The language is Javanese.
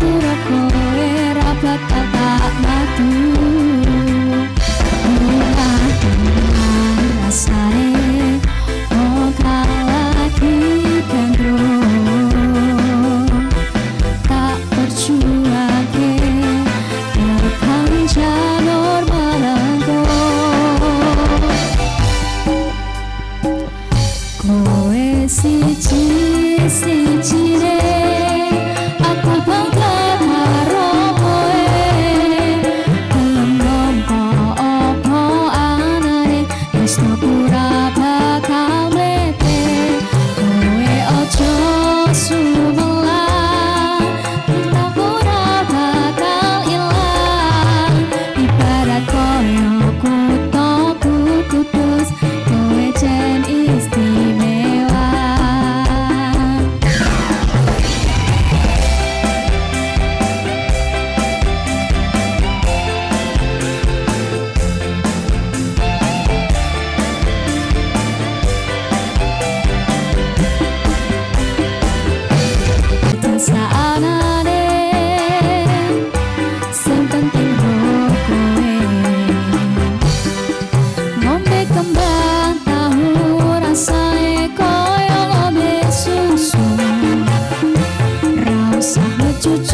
Sepura kowe ra bakal tak matu. Murah dengan rasane moga lagi gandrung. Tak perjuangke terpanjang normal engko. Kowe siji-sijine aku bangga karo kowe. Gelem nampa apa anane tresno ora bakal mlete. Kowe ojo sumelang, kita ora bakal ilang. Ibarat koyo kutha Kudus, kowe jen istimewa. Saanane sing penting kowe ngombe kembang tahu rasane koyo ngombe susu. Ra usah ngecucu